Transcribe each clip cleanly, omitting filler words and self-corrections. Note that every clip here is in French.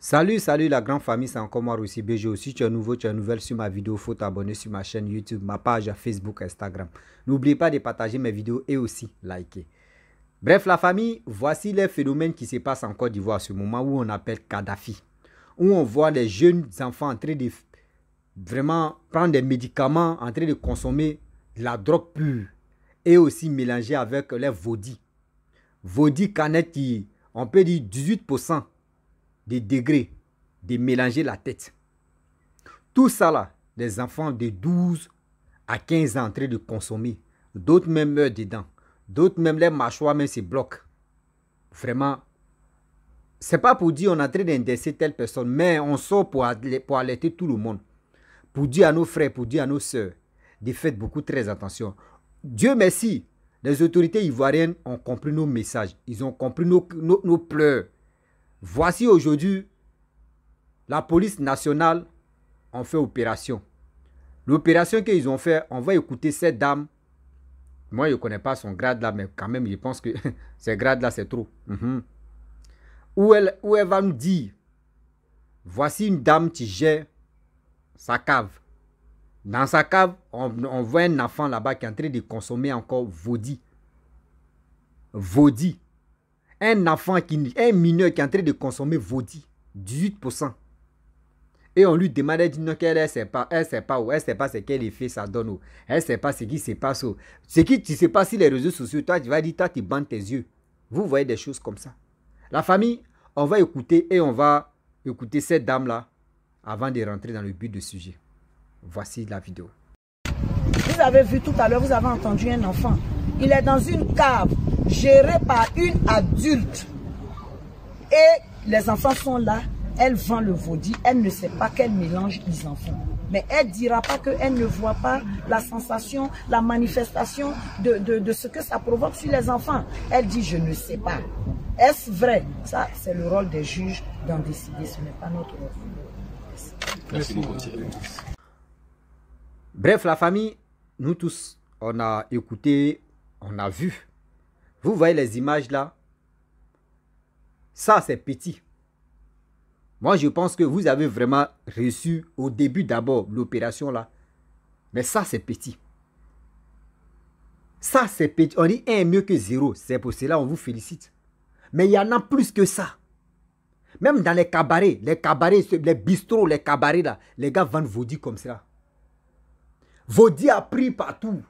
Salut la grande famille, c'est encore moi aussi BG. Si tu es nouveau, tu es nouvelle sur ma vidéo, il faut t'abonner sur ma chaîne YouTube, ma page Facebook, Instagram. N'oubliez pas de partager mes vidéos et aussi liker. Bref la famille, voici les phénomènes qui se passent en Côte d'Ivoire à ce moment où on appelle Kadhafi. Où on voit les jeunes enfants en train de vraiment prendre des médicaments, en train de consommer de la drogue pure. Et aussi mélanger avec les vaudis. Vaudis canettes qui, on peut dire 18%. Des degrés de mélanger la tête. Tout ça là, des enfants de 12 à 15 ans en train de consommer. D'autres même meurent dedans. D'autres même les mâchoires même se bloquent. Vraiment, c'est pas pour dire on est en train d'indexer telle personne, mais on sort pour alerter tout le monde. Pour dire à nos frères, pour dire à nos sœurs, de faites beaucoup très attention. Dieu merci, les autorités ivoiriennes ont compris nos messages. Ils ont compris nos pleurs. Voici aujourd'hui, la police nationale a fait opération. L'opération qu'ils ont fait, on va écouter cette dame. Moi, je ne connais pas son grade là, mais quand même, je pense que ce grade là, c'est trop. Où elle va nous dire, voici une dame qui gère sa cave. Dans sa cave, on voit un enfant là-bas qui est en train de consommer encore vaudis. Vaudis. Un enfant, un mineur qui est en train de consommer vaudis, 18%. Et on lui demandait qu'elle ne sait pas, elle ne sait pas ce quel effet ça donne. Elle ne sait pas ce qui se passe. Ce qui ne se passe sur les réseaux sociaux, toi tu vas dire, toi tu bandes tes yeux. Vous voyez des choses comme ça. La famille, on va écouter et on va écouter cette dame-là avant de rentrer dans le but du sujet. Voici la vidéo. Vous avez vu tout à l'heure, vous avez entendu un enfant. Il est dans une cave gérée par une adulte. Et les enfants sont là. Elle vend le vaudis. Elle ne sait pas quel mélange ils en font. Mais elle ne dira pas qu'elle ne voit pas la sensation, la manifestation de ce que ça provoque sur les enfants. Elle dit, je ne sais pas. Est-ce vrai? Ça, c'est le rôle des juges d'en décider. Ce n'est pas notre rôle. Merci beaucoup. Bref, la famille, nous tous, on a écouté, on a vu. Vous voyez les images là? Ça, c'est petit. Moi, je pense que vous avez vraiment reçu au début d'abord l'opération là. Mais ça, c'est petit. Ça, c'est petit. On dit 1 mieux que 0. C'est pour cela on vous félicite. Mais il y en a plus que ça. Même dans les cabarets, les bistrots, les cabarets là, les gars vendent vaudis comme ça. Vaudis a pris partout.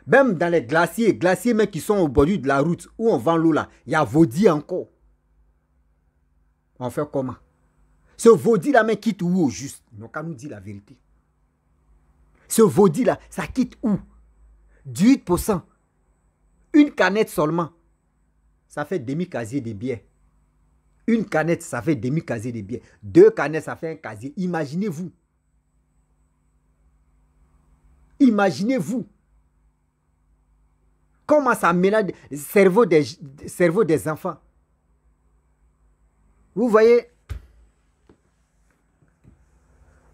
Même dans les glaciers même qui sont au bord de la route où on vend l'eau là, il y a vaudis encore. On fait comment? Ce vaudis là, mais quitte où au juste? Donc, on nous dit la vérité. Ce vaudis là, ça quitte où? 18%. Une canette seulement. Ça fait demi-casier de bière. Une canette, ça fait demi-casier de bière. 2 canettes, ça fait un casier. Imaginez-vous. Imaginez-vous. Comment ça mélange le cerveau des enfants. Vous voyez,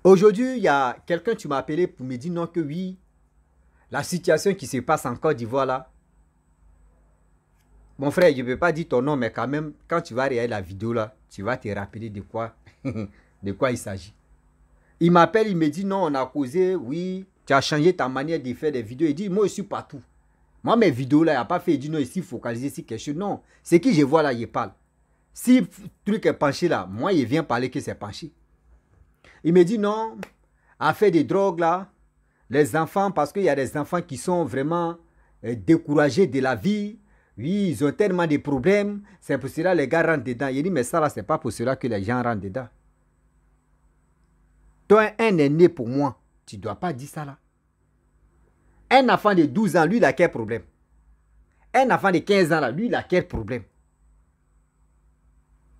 aujourd'hui, il y a quelqu'un qui m'a appelé pour me dire non que oui, la situation qui se passe en Côte d'Ivoire là. Mon frère, je ne peux pas dire ton nom, mais quand même, quand tu vas regarder la vidéo là, tu vas te rappeler de quoi il s'agit. Il m'appelle, il me dit non, on a causé, oui, tu as changé ta manière de faire des vidéos. Il dit, moi je suis partout. Moi, mes vidéos là, il n'a pas fait, il dit non, ici, focaliser sur quelque chose. Non, ce que je vois là, il parle. Si le truc est penché là, moi, il vient parler que c'est penché. Il me dit non, à faire des drogues là, les enfants, parce qu'il y a des enfants qui sont vraiment découragés de la vie. Oui, ils ont tellement de problèmes. C'est pour cela que les gars rentrent dedans. Il dit, mais ça là, c'est pas pour cela que les gens rentrent dedans. Toi, un aîné pour moi, tu ne dois pas dire ça là. Un enfant de 12 ans, lui, il a quel problème? Un enfant de 15 ans là, lui, il a quel problème?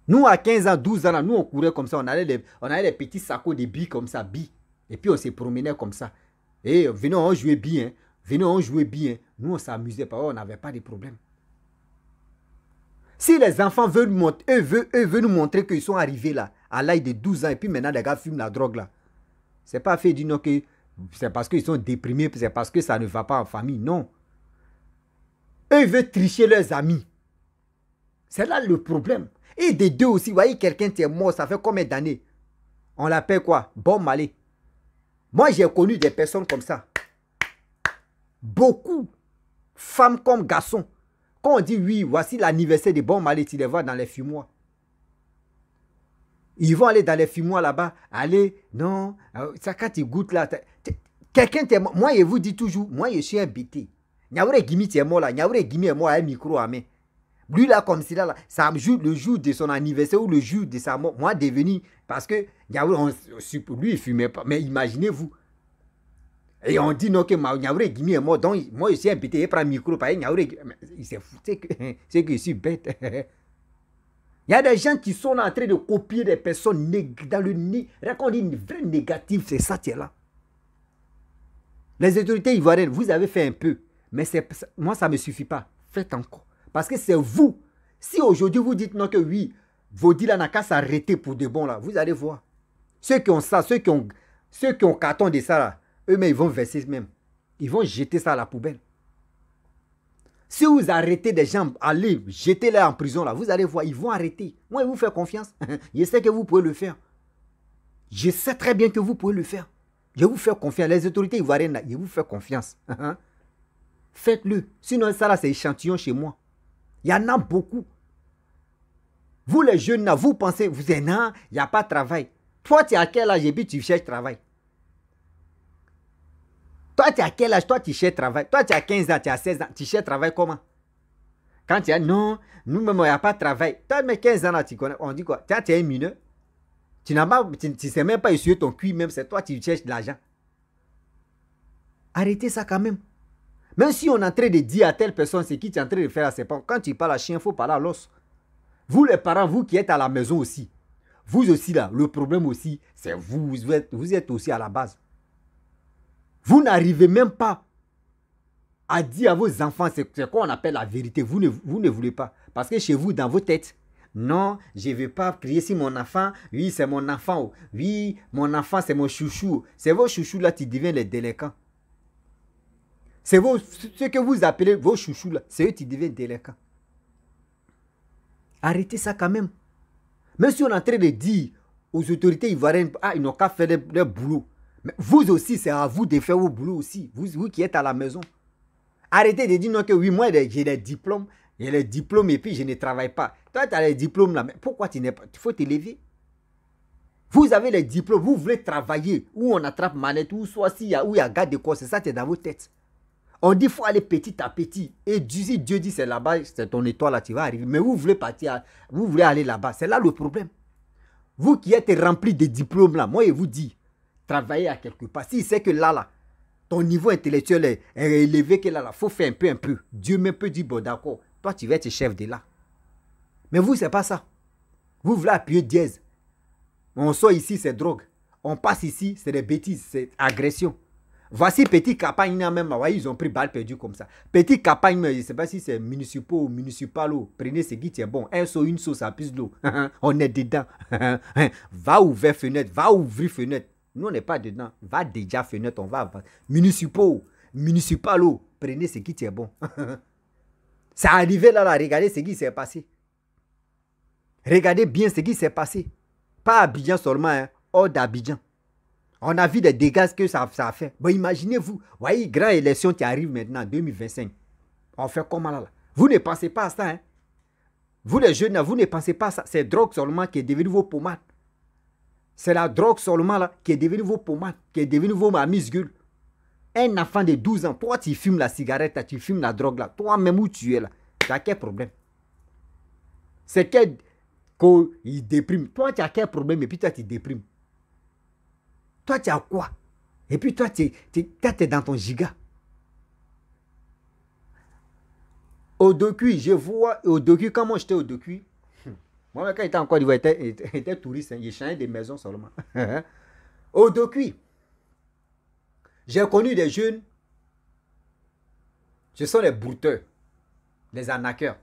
Nous, à 15 ans, 12 ans, là, nous, on courait comme ça. On avait les petits sacs de billes comme ça, billes. Et puis, on se promenait comme ça. Et venez, on jouait bien. Venez, on jouait bien. Nous, on s'amusait pas. On n'avait pas de problème. Si les enfants veulent nous montrer qu'ils sont arrivés là, à l'âge de 12 ans, et puis maintenant, les gars fument la drogue là. C'est pas fait dire que c'est parce qu'ils sont déprimés, c'est parce que ça ne va pas en famille. Non. Eux, ils veulent tricher leurs amis. C'est là le problème. Et des deux aussi, vous voyez, quelqu'un qui est mort, ça fait combien d'années? On l'appelle quoi? Bob Marley. Moi, j'ai connu des personnes comme ça. Beaucoup. Femmes comme garçons. Quand on dit oui, voici l'anniversaire de Bob Marley, tu les vois dans les fumoirs. Ils vont aller dans les fumoirs là-bas. Allez, non, ça quand tu goûtes là. Quelqu'un t'est mort. Moi, je vous dis toujours, moi, je suis un bêté. Nyaoure Gimi est mort là. Nyaoure Gimi est mort à un micro à main. Lui là, comme si là, ça le jour de son anniversaire ou le jour de sa mort. Moi, devenu, parce que Nyaoure, lui, il ne fumait pas. Mais imaginez-vous. Et on dit non que Nyaoure Gimi est mort. Donc, moi, je suis un bêté. Il prend un micro. Il s'est foutu. C'est que je suis bête. Il y a des gens qui sont en train de copier des personnes dans le nez. Quand on dit une vraie négative, c'est ça qui est là. Les autorités ivoiriennes, vous avez fait un peu. Mais moi, ça ne me suffit pas. Faites encore. Parce que c'est vous. Si aujourd'hui, vous dites non que oui, vos dealers n'ont qu'à s'arrêter pour de bon là, vous allez voir. Ceux qui ont ça, ceux qui ont carton de ça là, eux-mêmes, ils vont verser même. Ils vont jeter ça à la poubelle. Si vous arrêtez des gens, allez, jetez-les en prison là, vous allez voir, ils vont arrêter. Moi, je vous fais confiance. Je sais que vous pouvez le faire. Je sais très bien que vous pouvez le faire. Je vous fais confiance. Les autorités ivoiriennes là, je vous fais confiance. Faites-le. Sinon, ça là, c'est échantillon chez moi. Il y en a beaucoup. Vous les jeunes là, vous pensez, vous êtes non, il n'y a pas de travail. Toi, tu es à quel âge et puis tu cherches travail? Toi, tu es à quel âge? Toi, tu cherches travail. Toi, tu as 15 ans, tu as 16 ans. Tu cherches travail comment? Quand tu as non, nous-mêmes, il n'y a pas de travail. Toi, mais 15 ans, là, tu connais. On dit quoi? Tu es un mineur. Tu ne sais même pas essuyer ton cuir, même. C'est toi, tu cherches de l'argent. Arrêtez ça quand même. Même si on est en train de dire à telle personne ce qui tu es en train de faire à ses parents. Quand tu parles à chien, il faut parler à l'os. Vous, les parents, vous qui êtes à la maison aussi. Vous aussi, là, le problème aussi, c'est vous. Vous êtes aussi à la base. Vous n'arrivez même pas à dire à vos enfants c'est quoi on appelle la vérité. Vous ne voulez pas. Parce que chez vous, dans vos têtes, non, je ne vais pas crier si mon enfant, oui, c'est mon enfant. Oui, mon enfant, c'est mon chouchou. C'est vos chouchous là qui deviennent les délinquants. C'est ce que vous appelez vos chouchous là, c'est eux qui deviennent délinquants. Arrêtez ça quand même. Même si on est en train de dire aux autorités ivoiriennes, ah, ils n'ont qu'à faire leur boulot. Mais vous aussi, c'est à vous de faire vos boulots aussi. Vous qui êtes à la maison. Arrêtez de dire non que oui, moi j'ai des diplômes. J'ai les diplômes et puis je ne travaille pas. Toi, tu as les diplômes là. Mais pourquoi tu n'es pas? Il faut te lever. Vous avez les diplômes, vous voulez travailler. Où on attrape manette, ou soit s'il y a, où il y a garde de corps. C'est ça qui est dans vos têtes. On dit qu'il faut aller petit à petit. Et si Dieu dit c'est là-bas, c'est ton étoile là, tu vas arriver. Mais vous voulez partir, vous voulez aller là-bas. C'est là le problème. Vous qui êtes remplis de diplômes là, moi je vous dis, travaillez à quelque part. Si c'est que là, ton niveau intellectuel est élevé que là, il faut faire un peu. Dieu même peut dire, bon d'accord, toi tu vas être chef de là. Mais vous, c'est pas ça. Vous voulez appuyer dièse. On sort ici, c'est drogue. On passe ici, c'est des bêtises, c'est agression. Voici petit campagne, même, ils ont pris balle perdue comme ça. Petit campagne, je ne sais pas si c'est municipal ou municipal. Prenez ce qui est bon. Un seau, une sauce, ça pisse l'eau. On est dedans. Va ouvrir fenêtre, va ouvrir fenêtre. Nous, on n'est pas dedans. Va déjà fenêtre, on va. Municipal, prenez ce qui est bon. Ça arrivé là, regardez ce qui s'est passé. Regardez bien ce qui s'est passé. Pas à Abidjan seulement, hors d'Abidjan. On a vu des dégâts que ça a fait. Bon, imaginez-vous, voyez, grande élection qui arrive maintenant en 2025. On fait comment là? Vous ne pensez pas à ça, hein? Vous les jeunes, vous ne pensez pas à ça. C'est drogue seulement qui est devenue vos pommades. C'est la drogue seulement là qui est devenue vos pommades, qui est devenue vos amuse-gueules. Un enfant de 12 ans, toi tu fumes la cigarette, tu fumes la drogue là. Toi-même où tu es là, tu as quel problème? C'est qu'il déprime. Toi tu as quel problème et puis toi tu déprimes. Toi, tu as quoi? Et puis toi, tu es dans ton giga. Au Docuy, je vois, au Docuy, quand moi j'étais au Docuy, moi quand j'étais encore, il était touriste, il changeait des maisons seulement. Au Docuy, j'ai connu des jeunes, ce sont les brouteurs, les arnaqueurs.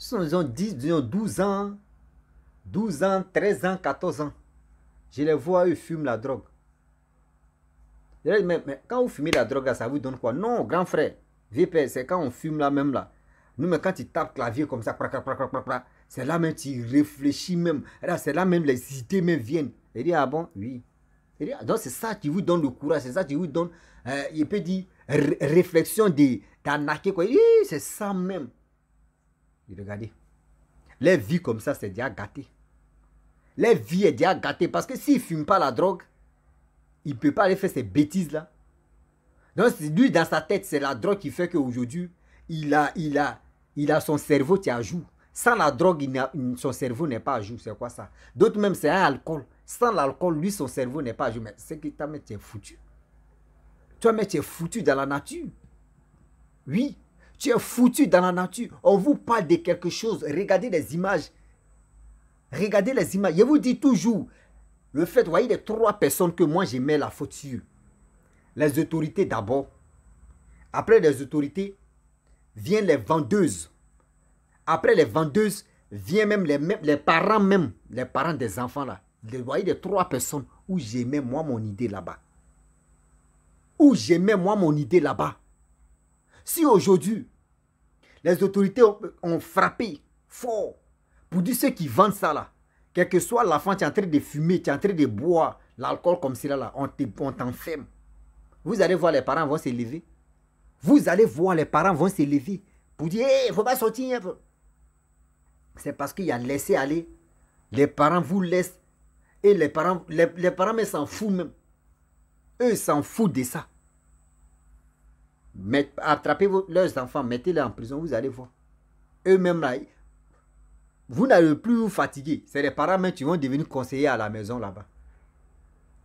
Ils ont 12 ans, 13 ans, 14 ans. Je les vois, eux fument la drogue. Mais quand vous fumez la drogue, ça vous donne quoi? Non, grand frère, VPS, c'est quand on fume là même là. Nous, mais quand tu tapes clavier comme ça, C'est là même tu réfléchis même. C'est là même les idées même viennent. Il dit, ah bon, oui. Il dit, donc c'est ça qui vous donne le courage, c'est ça qui vous donne, il peut dire, réflexion d'arnaquer quoi. C'est ça même. Et regardez, les vies comme ça, c'est déjà gâté. Les vies est déjà gâté parce que s'il ne fume pas la drogue, il ne peut pas aller faire ces bêtises là. Donc lui, dans sa tête, c'est la drogue qui fait qu'aujourd'hui, il a son cerveau qui est à jour. Sans la drogue, son cerveau n'est pas à jour. C'est quoi ça? D'autres même, c'est un alcool. Sans l'alcool, lui, son cerveau n'est pas à jour. Mais c'est que tu es foutu. Toi, mais tu es foutu dans la nature. Oui, tu es foutu dans la nature. On vous parle de quelque chose. Regardez les images. Regardez les images. Je vous dis toujours, le fait, vous voyez les 3 personnes que moi, je mets la faute sur. Les autorités d'abord. Après les autorités, viennent les vendeuses. Après les vendeuses, viennent même les parents même. Les parents des enfants là. Vous voyez les 3 personnes où j'ai mis moi mon idée là-bas. Où j'ai mis moi mon idée là-bas. Si aujourd'hui, les autorités ont frappé fort pour dire ceux qui vendent ça là, quel que soit l'enfant qui est en train de fumer, qui est en train de boire l'alcool comme cela là, on t'enferme. Vous allez voir les parents vont se lever. Vous allez voir les parents vont se lever pour dire, il ne faut pas sortir. C'est parce qu'il y a laissé aller. Les parents vous laissent. Et les parents mais s'en foutent même. Eux s'en foutent de ça. Attrapez leurs enfants, mettez-les en prison, vous allez voir. Eux-mêmes là, vous n'allez plus vous fatiguer. C'est les parents même qui vont devenir conseillers à la maison là-bas.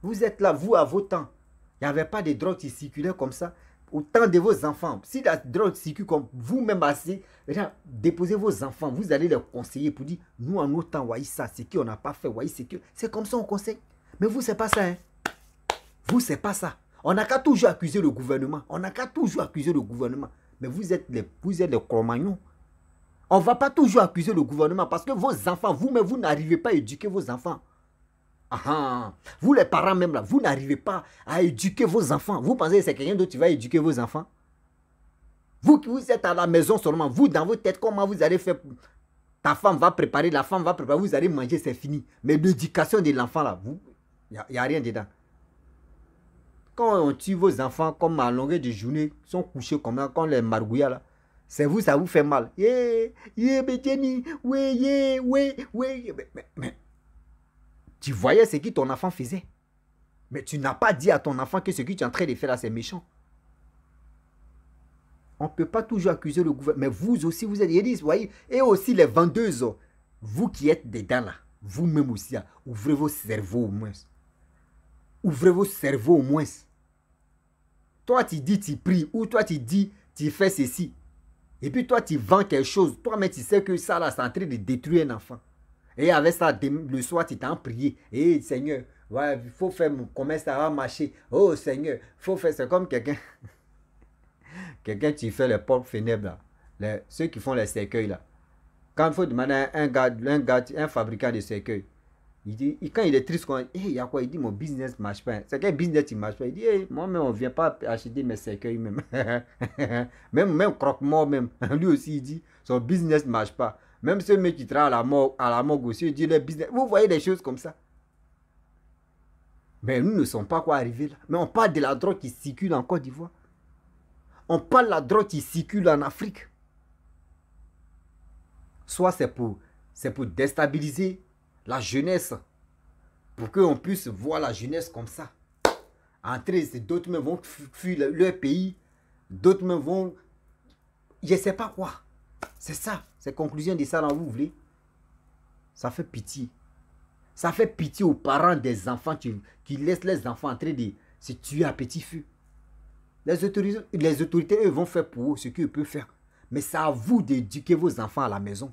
Vous êtes là, vous à vos temps. Il n'y avait pas de drogue qui circulait comme ça. Au temps de vos enfants. Si la drogue circule comme vous-même assez, déposez vos enfants. Vous allez les conseiller pour dire, nous en nos temps, voyez ça, c'est qu'on n'a pas fait, voyez, c'est comme ça on conseille. Mais vous, c'est pas ça. Hein? Vous, c'est pas ça. On n'a qu'à toujours accuser le gouvernement. On n'a qu'à toujours accuser le gouvernement. Mais vous êtes les Cro-Magnons. On ne va pas toujours accuser le gouvernement parce que vos enfants, vous-même, vous n'arrivez pas à éduquer vos enfants. Vous les parents même là, vous n'arrivez pas à éduquer vos enfants. Vous pensez que c'est quelqu'un d'autre qui va éduquer vos enfants? Vous êtes à la maison seulement. Vous, dans votre tête, comment vous allez faire? Ta femme va préparer, la femme va préparer, vous allez manger, c'est fini. Mais l'éducation de l'enfant là, il n'y a rien dedans. Quand on tue vos enfants comme à longueur de journée, ils sont couchés comme ça, quand les margouillas là, c'est vous, ça vous fait mal. Mais tu voyais ce que ton enfant faisait. Mais tu n'as pas dit à ton enfant que ce que tu es en train de faire là, c'est méchant. On ne peut pas toujours accuser le gouvernement. Mais vous aussi, vous êtes... Vous voyez, et aussi les vendeuses, vous qui êtes dedans là, vous-même aussi, ouvrez vos cerveaux au moins. Ouvrez vos cerveaux au moins. Toi, tu dis, tu pries, ou toi, tu dis, tu fais ceci. Et puis toi, tu vends quelque chose. Toi-même, tu sais que ça là, c'est en train de détruire un enfant. Et avec ça, le soir, tu t'en prié. Et Seigneur, ouais, il faut faire comment ça va marcher. Oh Seigneur, il faut faire. C'est comme quelqu'un. Quelqu'un qui fait les portes-fenêtres là. Ceux qui font les cercueils là. Quand il faut demander à un fabricant de cercueils, il dit, quand il est triste, il y a quoi? Il dit, mon business ne marche pas. C'est quel business qui ne marche pas? Il dit, hey, moi-même, on ne vient pas acheter mes cercueils même. même croque-mort même. Lui aussi, il dit, son business ne marche pas. Même ceux qui travaillent à la morgue aussi, il dit, le business. Vous voyez des choses comme ça. Mais nous ne sommes pas quoi arrivés là. Mais on parle de la drogue qui circule en Côte d'Ivoire. On parle de la drogue qui circule en Afrique. Soit c'est pour déstabiliser la jeunesse, pour qu'on puisse voir la jeunesse comme ça. Entrer, d'autres même vont fuir leur pays, d'autres même vont... Je ne sais pas quoi. C'est ça, c'est conclusion de ça, là, vous voulez. Ça fait pitié. Ça fait pitié aux parents des enfants qui laissent les enfants en train de se tuer à petit feu. Les autorités, eux, vont faire pour eux ce qu'ils peuvent faire. Mais c'est à vous d'éduquer vos enfants à la maison.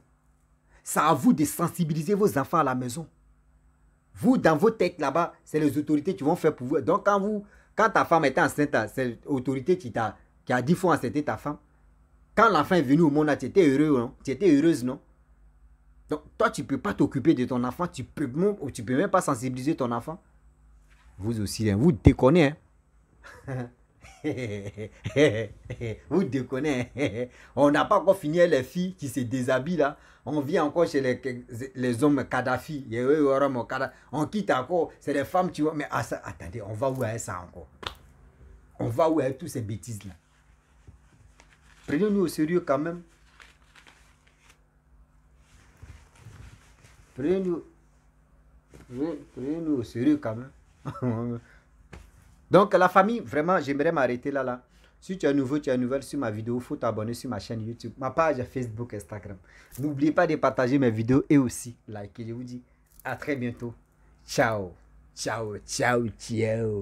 C'est à vous de sensibiliser vos enfants à la maison. Vous, dans vos têtes là-bas, c'est les autorités qui vont faire pour vous. Donc, quand ta femme était enceinte, c'est l'autorité qui a dit qu'il faut enceinte ta femme. Quand l'enfant est venu au monde, tu étais heureux, non? Tu étais heureuse, non? Donc, toi, tu ne peux pas t'occuper de ton enfant. Tu ne peux même pas sensibiliser ton enfant. Vous aussi, hein, vous déconnez. Hein? Vous déconnez. On n'a pas encore fini les filles qui se déshabillent là. On vient encore chez les hommes Kadhafi. On quitte encore. C'est les femmes, tu vois. Mais attendez, on va où avec ça encore? On va où avec toutes ces bêtises là? Prenez-nous au sérieux quand même. Prenez-nous au sérieux quand même. Donc la famille, vraiment, j'aimerais m'arrêter là. Si tu es nouveau, tu es nouvelle sur ma vidéo, il faut t'abonner sur ma chaîne YouTube, ma page Facebook, Instagram. N'oubliez pas de partager mes vidéos et aussi liker. Je vous dis à très bientôt. Ciao. Ciao, ciao, ciao.